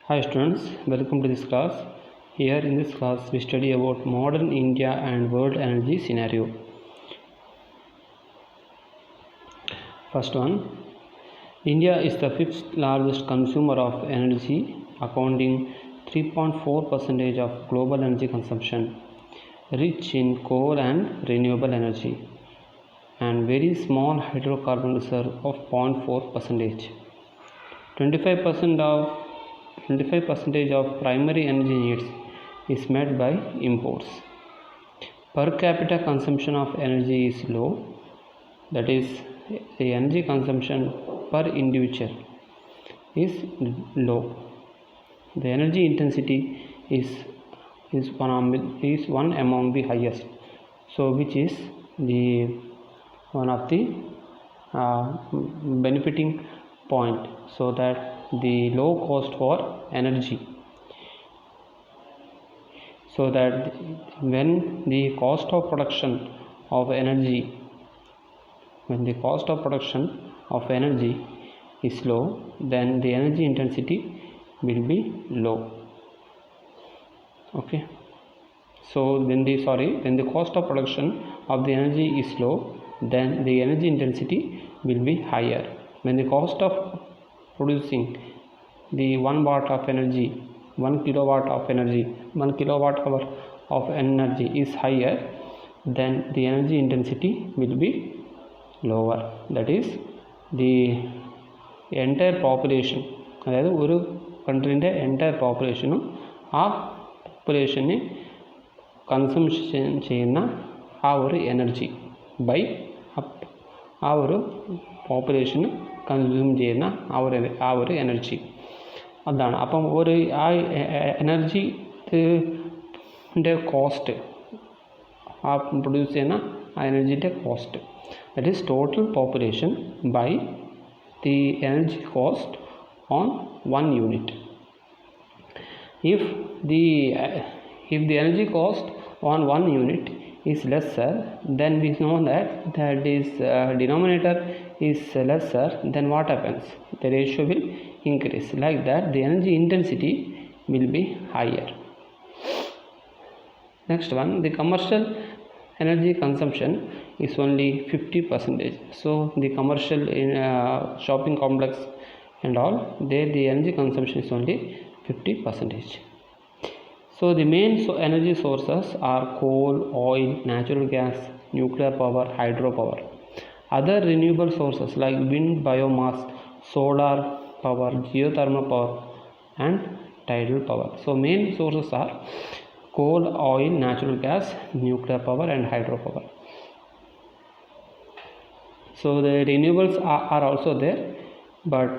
Hi students, welcome to this class. Here in this class we study about modern India and world energy scenario. First one, India is the fifth largest consumer of energy, accounting 3.4% of global energy consumption, rich in coal and renewable energy, and very small hydrocarbon reserve of 0.4%. 25% of primary energy needs is met by imports. Per capita consumption of energy is low, that is, the energy consumption per individual is low. The energy intensity is one among the highest, so which is the one of the benefiting point, so that the low cost for energy, so that when the cost of production of energy is low, then the energy intensity will be low. Okay, so when the cost of production of the energy is low, then the energy intensity will be higher. When the cost of producing the 1 watt of energy, 1 kilowatt of energy, 1 kilowatt hour of energy is higher, then the energy intensity will be lower. That is, the entire population, അതായത് ഒരു കൺട്രീൻ്റെ entire പോപ്പുലേഷനും ആ population consumption ചെയ്യുന്ന ആ ഒരു energy by ആ ഒരു population consume ചെയ്യുന്ന ആ ഒരു എനർജി, അതാണ്. അപ്പം ഒരു ആ എനർജിൻ്റെ കോസ്റ്റ്, ആ പ്രൊഡ്യൂസ് ചെയ്യുന്ന ആ എനർജിൻ്റെ cost, that is total population by the energy cost on 1 unit. If the energy cost on 1 unit is lesser, then we know that is denominator is lesser, then what happens? The ratio will increase. Like that, the energy intensity will be higher. Next one, the commercial energy consumption is only 50%. So the commercial shopping complex and all, there the energy consumption is only 50%. So the main energy sources are coal, oil, natural gas, nuclear power, hydropower. Other renewable sources like wind, biomass, solar power, geothermal power and tidal power. So main sources are coal, oil, natural gas, nuclear power and hydropower. So the renewables are also there, but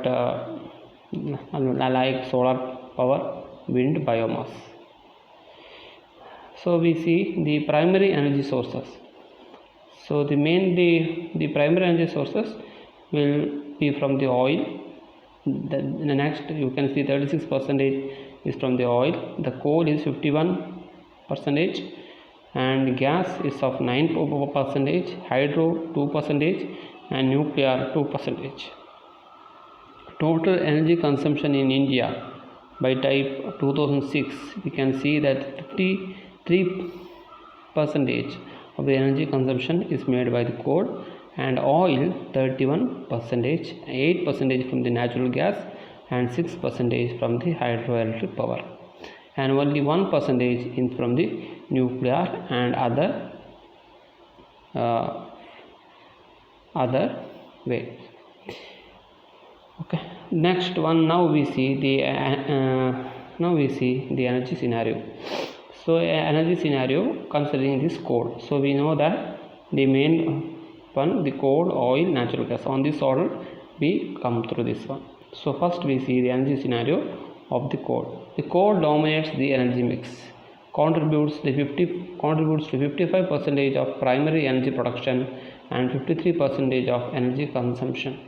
like solar power, wind, biomass. So we see the primary energy sources. So the primary energy sources will be from the oil. The next you can see 36% is from the oil. The coal is 51%, and gas is of 9%, hydro 2%, and nuclear 2%. Total energy consumption in India by type 2006, we can see that 53% of the energy consumption is made by the coal, and oil 31%, 8% from the natural gas, and 6% from the hydroelectric power, and only 1% in from the nuclear and other way. Okay, next one, now we see the energy scenario. So energy scenario considering this coal. So we know that the main one, the coal, oil, natural gas. On this order we come through this one. So first we see the energy scenario of the coal. The coal dominates the energy mix, contributes to 55% of primary energy production and 53% of energy consumption.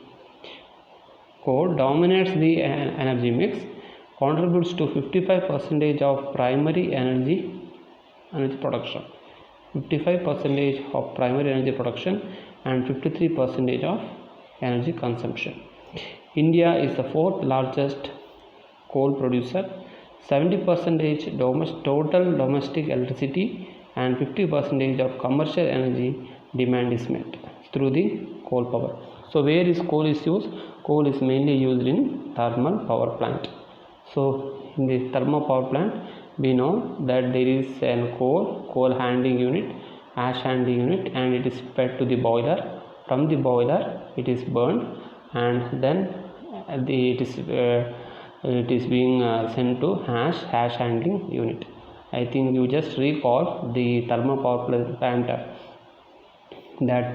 Coal dominates the energy mix, contributes to 55% of primary energy production, 55% of primary energy production and 53% of energy consumption. India is the fourth largest coal producer, 70% total domestic electricity, and 50% of commercial energy demand is met through the coal power. So where is coal is used? Coal is mainly used in thermal power plant. So in the thermal power plant, we know that there is a coal handling unit, ash handling unit, and it is fed to the boiler. From the boiler it is burned, and then it is being sent to ash handling unit. I think you just recall the thermal power plant that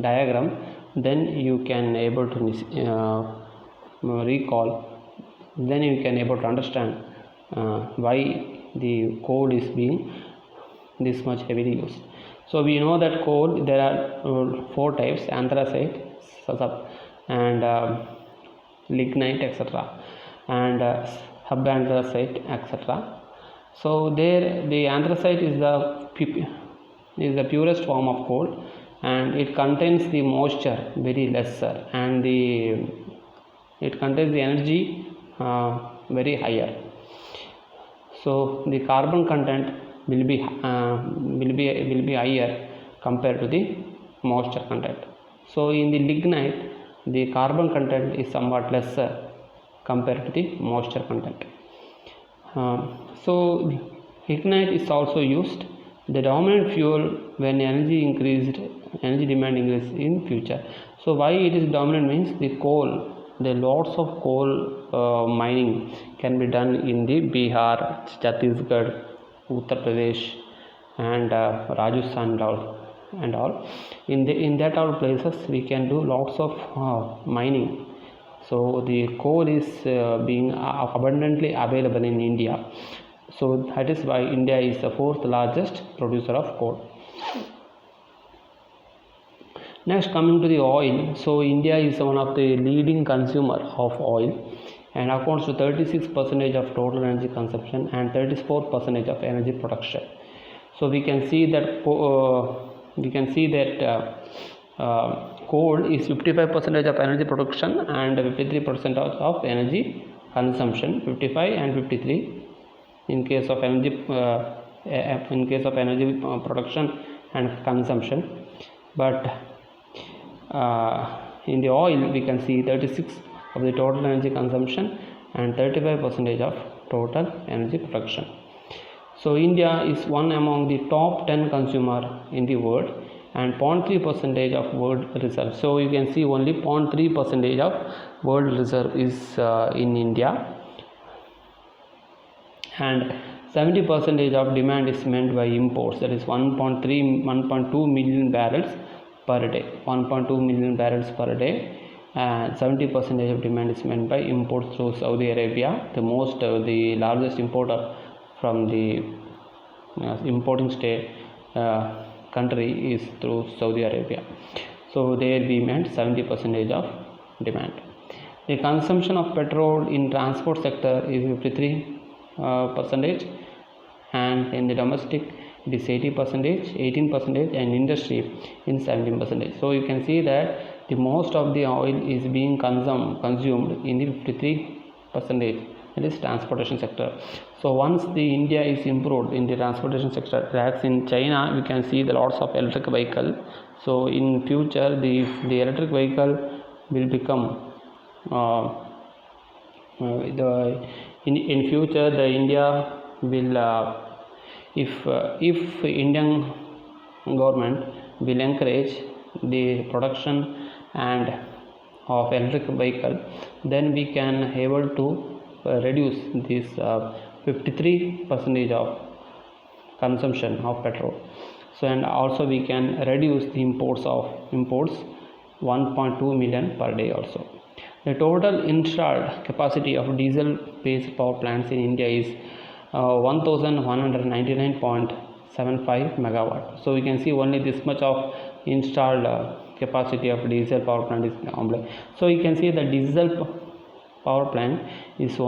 diagram, then you can able to recall, then you can able to understand why the coal is being this much heavily used. So we know that coal, there are 4 types: anthracite, and lignite, etc., and subanthracite, etc. So there the anthracite is the purest form of coal, and it contains the moisture very lesser, and it contains the energy very higher. So the carbon content will be higher compared to the moisture content. So in the lignite, the carbon content is somewhat lesser compared to the moisture content. So lignite is also used, the dominant fuel when energy demand increases in future. So why it is dominant means the lots of coal mining can be done in the Bihar, Chhattisgarh, Uttar Pradesh, and Rajasthan and all. In that all places we can do lots of mining. So the coal is being abundantly available in India. So that is why India is the 4th largest producer of coal. Next, coming to the oil. So India is one of the leading consumer of oil and accounts to 36% of total energy consumption and 34% of energy production. So we can see that coal is 55% of energy production and 53% of energy consumption, 55 and 53 in case of energy production and consumption. But in the oil we can see 36 of the total energy consumption and 35% of total energy production. So India is one among the top 10 consumer in the world and 0.3% of world reserve. So you can see only 0.3% of world reserve is in India, and 70% of demand is met by imports, that is 1.2 million barrels per day, 1.2 million barrels per day, and 70% of demand is met by imports through Saudi Arabia. The largest importer from the importing state country is through Saudi Arabia. So there we met 70% of demand. The consumption of petrol in transport sector is 53%, and in the domestic it is 80%, 18%, and industry in 17%. So you can see that the most of the oil is being consumed in the 53%, that is transportation sector. So once the India is improved in the transportation sector, as in China we can see the lots of electric vehicle. So in future the electric vehicle will become in future the India will if Indian government will encourage the production and of electric vehicle, then we can able to reduce this 53% of consumption of petrol. So and also we can reduce the imports 1.2 million per day also. The total installed capacity of diesel based power plants in India is 1199.75 megawatt. So we can see only this much of installed capacity of diesel power plant is available. So you can see the diesel power plant is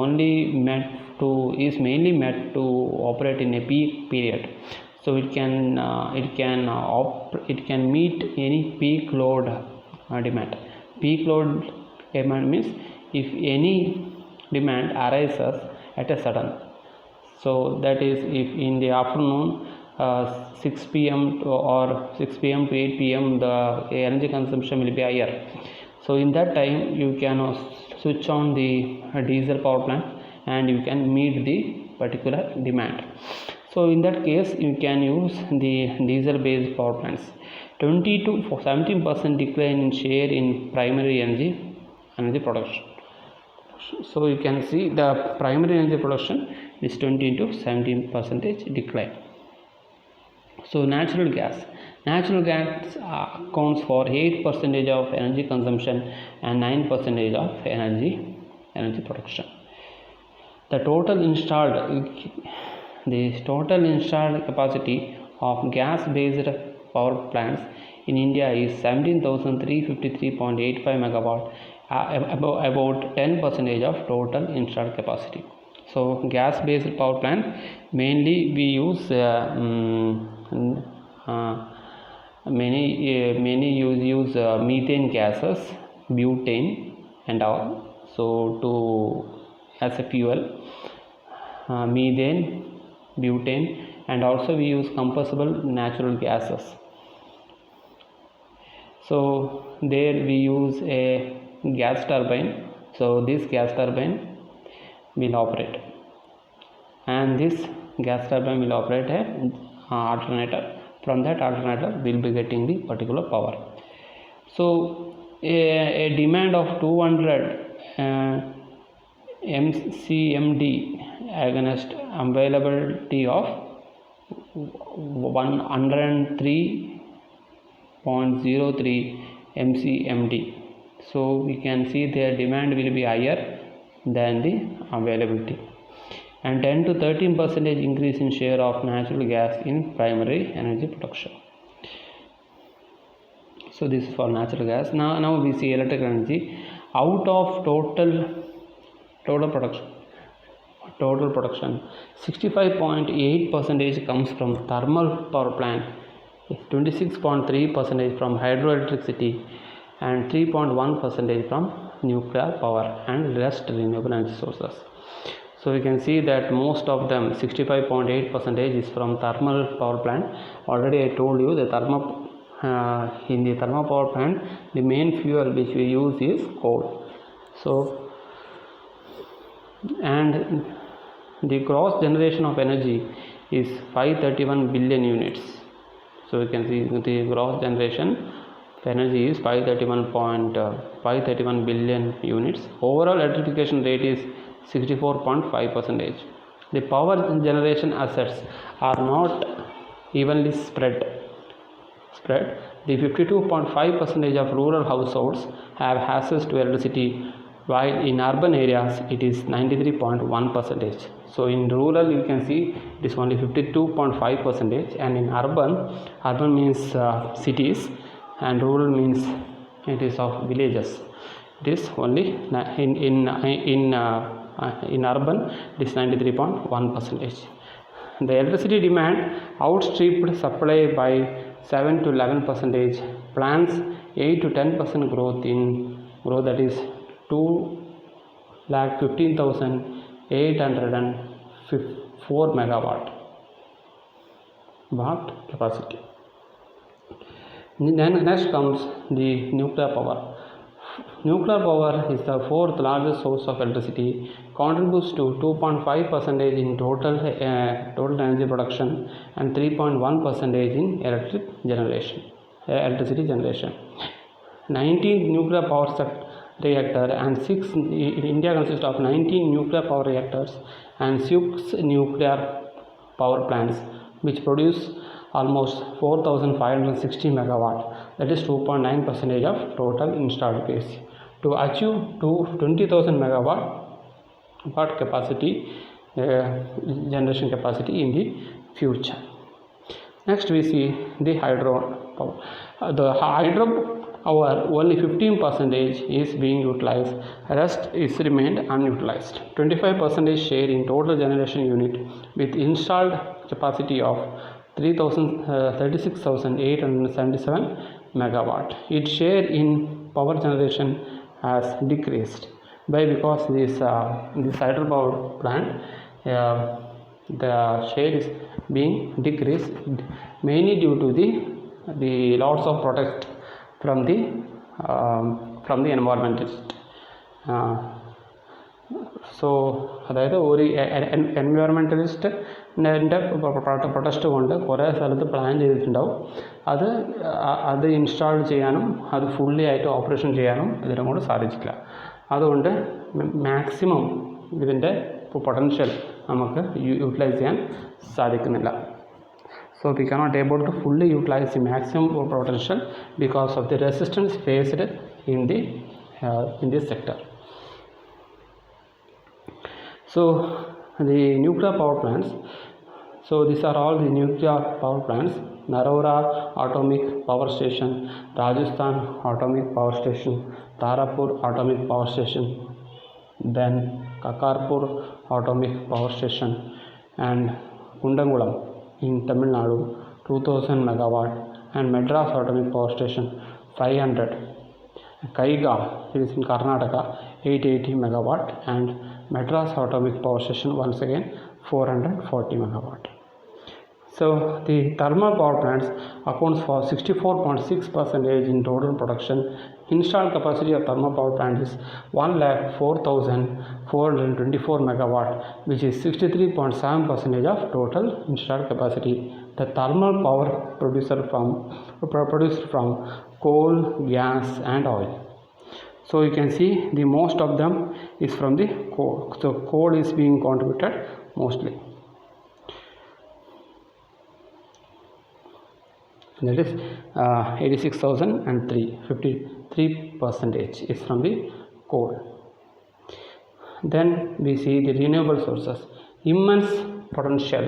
mainly meant to operate in a peak period. So it can meet any peak load demand. Peak load demand means if any demand arises at a sudden. So that is, if in the afternoon 6 p.m. or 6 p.m. to 8 p.m. the energy consumption will be higher. So in that time you can switch on the diesel power plant and you can meet the particular demand. So in that case you can use the diesel based power plants. 20 to 17% decline in share in primary energy production. So you can see the primary energy production is 20 to 17% decline. So natural gas accounts for 8% of energy consumption and 9% of energy production. The total installed capacity of gas based power plants in India is 17,353.85 megawatt, about 10% of total installed capacity. So gas based power plant, mainly we use many use methane gases, butane and all, so to as a fuel, methane, butane, and also we use compressible natural gases. So there we use a gas turbine. So this gas turbine will operate, and this gas turbine will operate a alternator. From that alternator we will be getting the particular power. So a demand of 200 MCMD against availability of 103.03 MCMD. So we can see their demand will be higher than the availability, and 10 to 13% increase in share of natural gas in primary energy production. So this is for natural gas. Now we see electrical energy. Out of total production, 65.8% comes from thermal power plant, 26.3% from hydroelectricity, and 3.1% from nuclear power, and rest renewable energy sources. So you can see that most of them, 65.8% is from thermal power plant. Already I told you the in the thermal power plant the main fuel which we use is coal. So and the gross generation of energy is 531 billion units. So you can see the gross generation of energy is 531 billion units. Overall electrification rate is 64.5%. The power generation assets are not evenly spread. The 52.5% of rural households have access to electricity, while in urban areas it is 93.1%. So in rural you can see it is only 52.5%, and in urban means cities, and rural means it is of villages. It is only in urban it is 93.1%. The electricity demand outstripped supply by 7 to 11%. Plans 8 to 10% growth, that is 2,15,804 megawatt capacity. Then next comes the nuclear power. Nuclear power is the fourth largest source of electricity, contributes to 2.5% in total energy production and 3.1% in electricity generation. 19 nuclear power reactor and 6 India consists of 19 nuclear power reactors and 6 nuclear power plants which produce almost 4,560 megawatt, that is 2.9% of total installed base, to achieve to 20,000 megawatt capacity generation capacity in the future. Next we see the hydro power. The hydro power only 15% is being utilized, rest is remained unutilized. 25% share in total generation unit with installed capacity of 36,877 megawatt. Its share in power generation has decreased. Why? Because this hydropower plant, the share is being decreased mainly due to the lots of protest from the environmentalist. So അതായത് ഒരു എൻവയോൺമെൻറ്റലിസ്റ്റിൻ്റെ protest കൊണ്ട് കുറേ സ്ഥലത്ത് plan ചെയ്തിട്ടുണ്ടാവും. അത് install ചെയ്യാനും അത് fully ആയിട്ട് ഓപ്പറേഷൻ ചെയ്യാനും ഇതിനെ കൊണ്ട് സാധിച്ചില്ല. അതുകൊണ്ട് മാക്സിമം ഇതിൻ്റെ പൊട്ടൻഷ്യൽ നമുക്ക് യൂട്ടിലൈസ് ചെയ്യാൻ സാധിക്കുന്നില്ല. So we cannot able to fully utilize the maximum potential because of the resistance faced in this sector. So the nuclear power plants. So these are all the nuclear power plants: Narora Atomic Power Station, Rajasthan Atomic Power Station, Tarapur Atomic Power Station, then Kakarpur Atomic Power Station, and Kundangulam in Tamil Nadu 2000 megawatt, and Madras Atomic Power Station 500, Kaiga, it is in Karnataka, 880 megawatt, and Madras Atomic Power Station once again 440 megawatt. So the thermal power plants accounts for 64.6% in total production. Installed capacity of thermal power plant is 1,04,424 megawatt, which is 63.7% of total installed capacity. The thermal power produced from coal, gas and oil. So you can see the most of them is from the coal. So coal is being contributed mostly. That is 86,003, 53% is from the coal. Then we see the renewable sources. Immense potential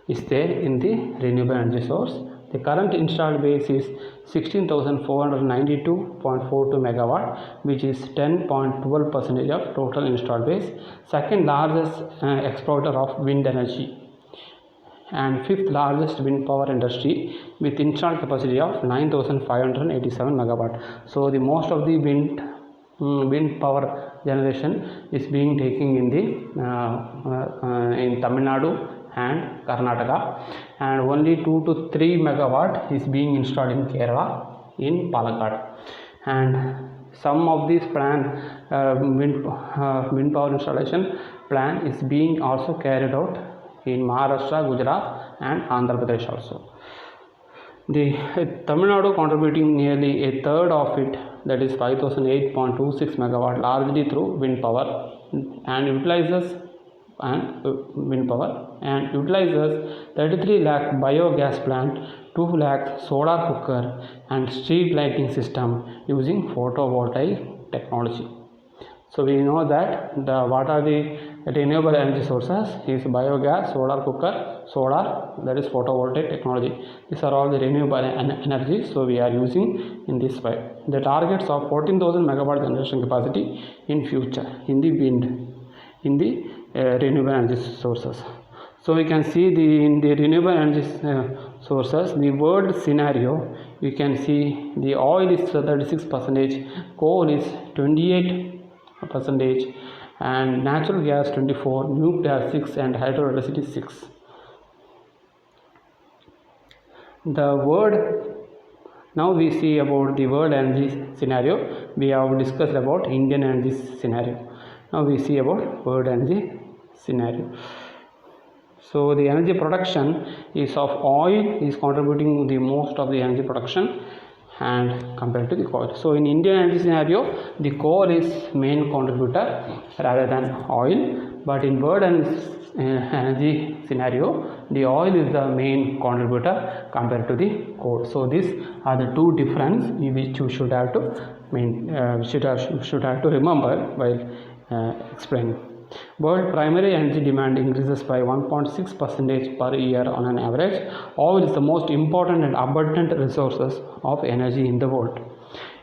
is there in the renewable energy source. The current installed base is 16,492.42 megawatt, which is 10.12% of total installed base. Second largest exporter of wind energy, and fifth largest wind power industry with installed capacity of 9,587 megawatt. So the most of the wind power generation is being taken in Tamil Nadu and Karnataka, and only 2 to 3 megawatt is being installed in Kerala in Palakkad. And some of these wind power installation plan is being also carried out in Maharashtra, Gujarat and Andhra Pradesh also. The Tamil Nadu contributing nearly a third of it, that is 5,008.26 megawatt, largely through wind power, and utilizes 33 lakh biogas plant, 2 lakh solar cooker and street lighting system using photovoltaic technology. So we know that what are the renewable energy sources is biogas, solar cooker, solar, that is photovoltaic technology. These are all the renewable energy, so we are using in this way. The targets of 14,000 megawatt generation capacity in future in the wind, in the renewable energy sources. So we can see in the renewable energy sources, the world scenario, you can see the oil is 36%, coal is 28%, and natural gas 24%, nuclear 6%, and hydroelectricity 6%. Now we see about the world energy scenario. We have discussed about Indian energy scenario. Now we see about world energy scenario. So the energy production is of oil is contributing the most of the energy production and compared to the coal. So in Indian energy scenario, the coal is main contributor rather than oil, but in world energy scenario, the oil is the main contributor compared to the coal. So these are the two difference which you should have to remember while explaining. World primary energy demand increases by 1.6% per year on an average. Oil is the most important and abundant resources of energy in the world.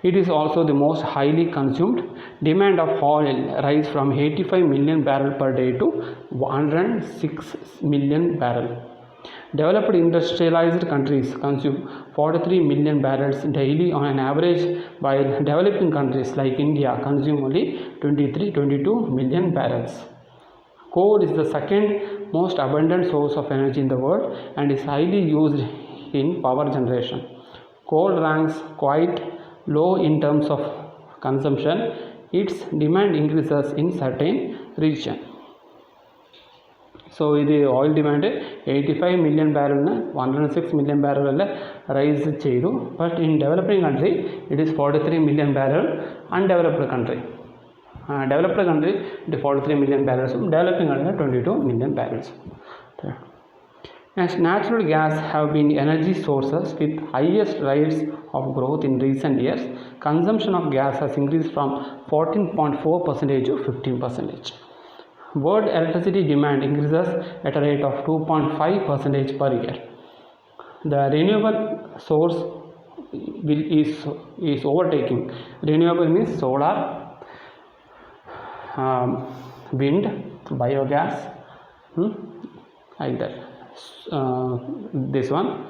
It is also the most highly consumed. Demand of oil rise from 85 million barrel per day to 106 million barrel. Developed industrialized countries consume 43 million barrels daily on an average, while developing countries like India consume only 22 million barrels. Coal is the second most abundant source of energy in the world and is highly used in power generation. Coal ranks quite low in terms of consumption. Its demand increases in certain regions. So this oil demand 85 million barrel 106 million barrel rise cheyidu, but in developing country it is 43 million barrel. Undeveloped country developed country it is 43 million barrels, developing country 22 million barrels. Next, natural gas have been energy sources with highest rates of growth in recent years. Consumption of gas has increased from 14.4% to 15%. World electricity demand increases at a rate of 2.5% per year. The renewable source is overtaking. Renewable means solar, wind, biogas, like that. This one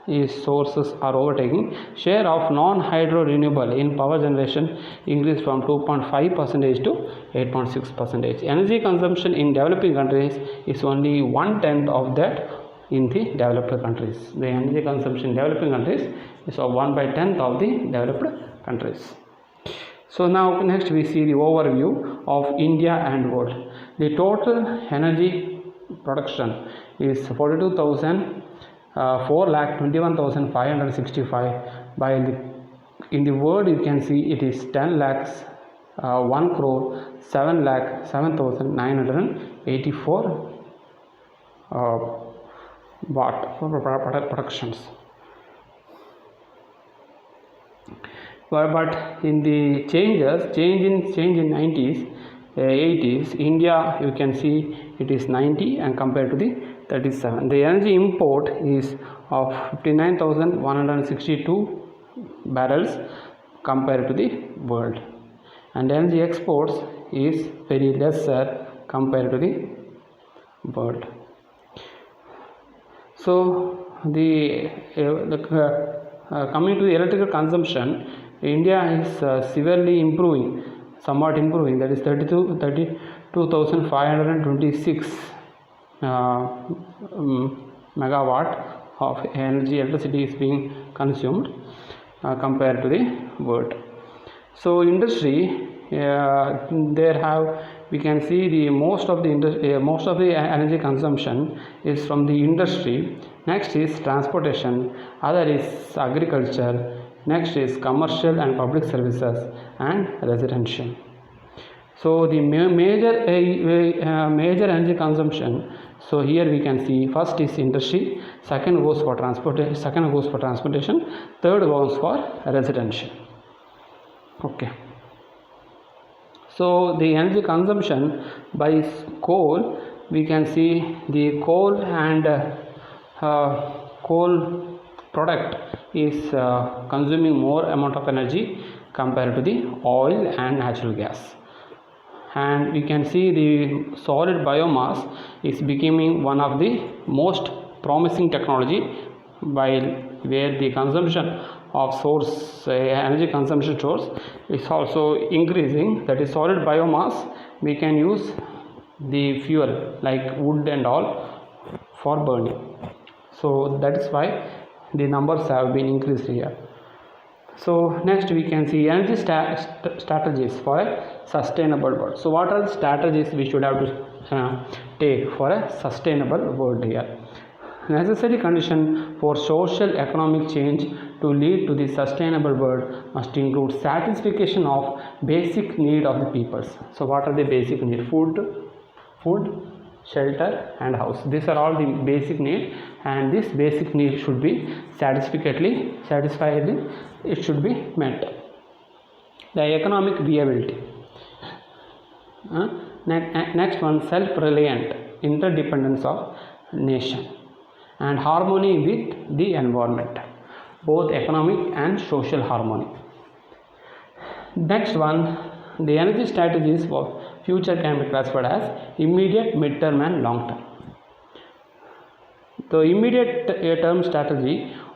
is sources are overtaking. Share of non-hydro renewable in power generation increased from 2.5% to 8.6%. Energy consumption in developing countries is only 1/10 of that in the developed countries. The energy consumption in developing countries is of 1/10 of the developed countries. So now next we see the overview of India and world. The total energy production is 4,21,565, while in the world you can see it is 10 lakhs 1 crore 7 lakh 7,984 watt for productions. But in the change in 90s 80s, India you can see it is 90 and compared to the 37. The energy import is of 59,162 barrels compared to the world, and energy exports is very lesser compared to the world. So coming to the electrical consumption, India is somewhat improving. That is 32,526 megawatt of electricity is being consumed compared to the world. So industry, we can see the most of the energy consumption is from the industry. Next is transportation, other is agriculture, next is commercial and public services, and residential. So the major energy consumption, so here we can see first is industry, second goes for transportation, third goes for residential. Okay. So the energy consumption by coal, we can see the coal and coal product is consuming more amount of energy compared to the oil and natural gas. And we can see the solid biomass is becoming one of the most promising technology, while where the consumption of energy consumption source is also increasing. That is solid biomass, we can use the fuel like wood and all for burning. So that is why the numbers have been increased here. So next we can see energy strategies for a sustainable world. So what are the strategies we should have to take for a sustainable world here? Necessary condition for social economic change to lead to the sustainable world must include satisfaction of basic need of the peoples. So what are the basic need? Food, shelter and house. These are all the basic need, and this basic need should be satisfiedly it should be met. The economic viability. Next one, self-reliant, interdependence of nation, and harmony with the environment, both economic and social harmony. Next one, the energy strategies for future can be classified as immediate, mid-term and long-term. The immediate term strategy,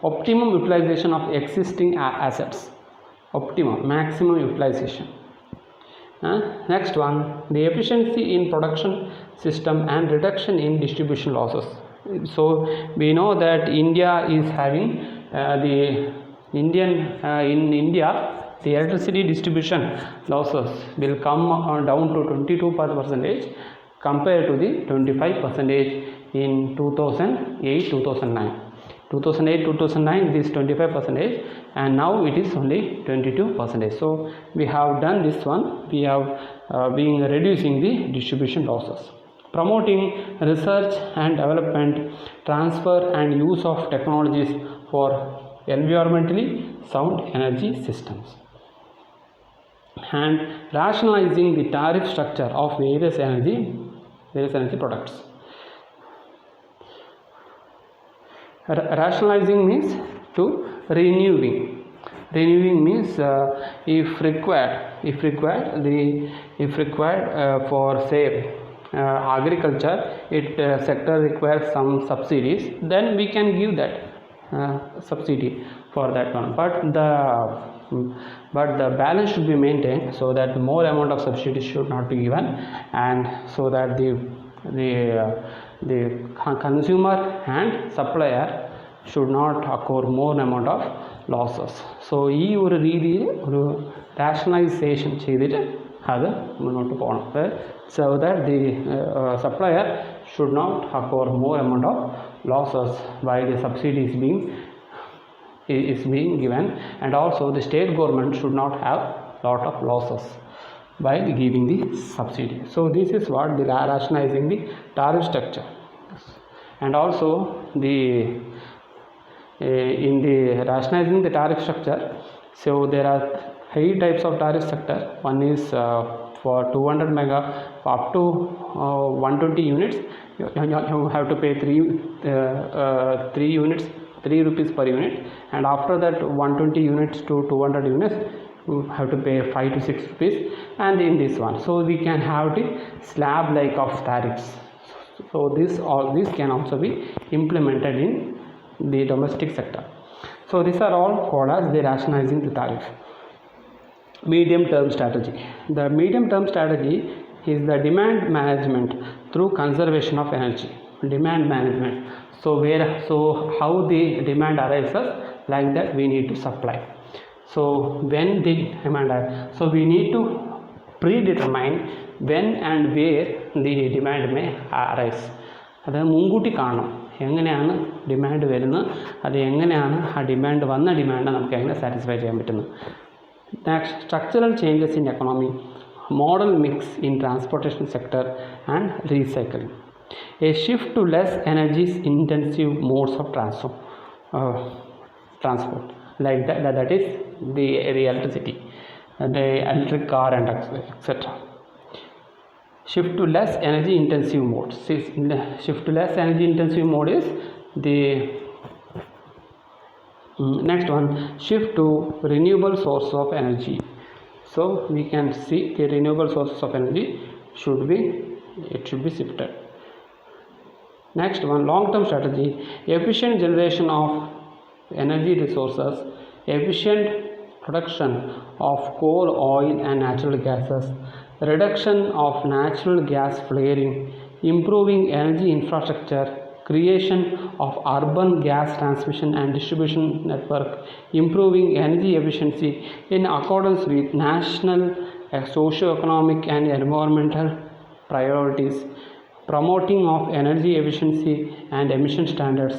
optimum utilization of existing assets, optimum, maximum utilization. Next one, the efficiency in production system and reduction in distribution losses. So we know that India is having in India the electricity distribution losses will come down to 22% compared to the 25% in 2008-2009. 2008-2009 it is 25% and now it is only 22%. So we have done this one, we have been reducing the distribution losses. Promoting research and development, transfer and use of technologies for environmentally sound energy systems. And rationalizing the tariff structure of various energy products. Rationalizing means to renewing means if required for say agriculture sector requires some subsidies, then we can give that subsidy for that one, but the balance should be maintained so that more amount of subsidies should not be given, and so that the consumer and supplier should not occur more amount of losses. So ഈ ഒരു രീതിയിൽ ഒരു rationalization ചെയ്തിട്ട് അത് മുന്നോട്ട് പോകണം, so that the supplier should not occur more amount of losses while the subsidy is being given, and also the state government should not have lot of losses while giving the subsidy. So this is what the rationalizing the tariff structure. And also in the rationalizing the tariff structure, so there are 8 types of tariff structure. One is for 200 mega up to 120 units you have to pay 3 units 3 rupees per unit, and after that 120 units to 200 units you have to pay 5 to 6 rupees, and in this one so we can have the slab like of tariffs. So all this can also be implemented in the domestic sector. So these are all called as the rationalizing the tariff. Medium term strategy. The medium term strategy is the demand management through conservation of energy. Demand management. So how the demand arises, like that we need to supply. So when the demand arises, so we need to predetermine when and where the demand may arise. അത് മുൻകൂട്ടി കാണണം, എങ്ങനെയാണ് demand വരുന്നത്, അത് എങ്ങനെയാണ് ആ demand വന്ന demand നമുക്ക് എങ്ങനെ സാറ്റിസ്ഫൈ ചെയ്യാൻ പറ്റുന്നത്. Next, structural changes in economy, model mix in transportation sector and recycling. A shift to less energy intensive modes of transport, like that is the electricity, the electric car and etc. Shift to less energy intensive mode. Shift to less energy intensive mode is the next one. Shift to renewable source of energy. So we can see the renewable sources of energy should be shifted. Next one, long term strategy, efficient generation of energy resources, efficient production of coal, oil and natural gases, reduction of natural gas flaring, improving energy infrastructure, creation of urban gas transmission and distribution network, improving energy efficiency in accordance with national socio-economic and environmental priorities, promoting of energy efficiency and emission standards,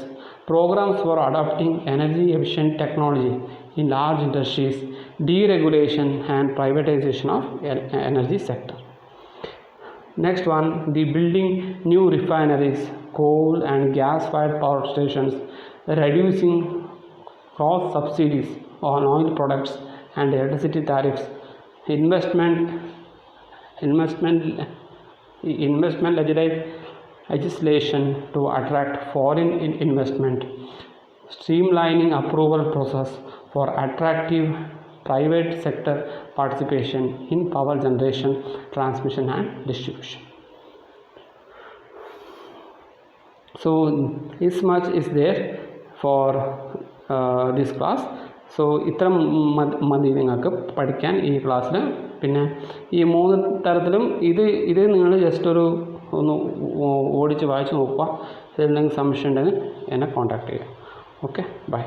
programs for adopting energy efficient technology in large industries, deregulation and privatization of energy sector. Next one, the building new refineries, coal and gas fired power stations, reducing cross subsidies on oil products and electricity tariffs, investment legislation to attract foreign investment, streamlining approval process for attractive private sector participation in power generation, transmission and distribution. So this much is there for this class. So ഇത്ര മതി നിങ്ങൾക്ക് പഠിക്കാൻ ഈ ക്ലാസ്സിൽ. പിന്നെ ഈ 3 തരത്തിലും ഇത് നിങ്ങൾ ജസ്റ്റ് ഒന്ന് ഓടിച്ച് വായിച്ച് നോക്കുക. എന്തെങ്കിലും സംശയം ഉണ്ടെങ്കിൽ എന്നെ കോൺടാക്ട് ചെയ്യുക. Okay, by.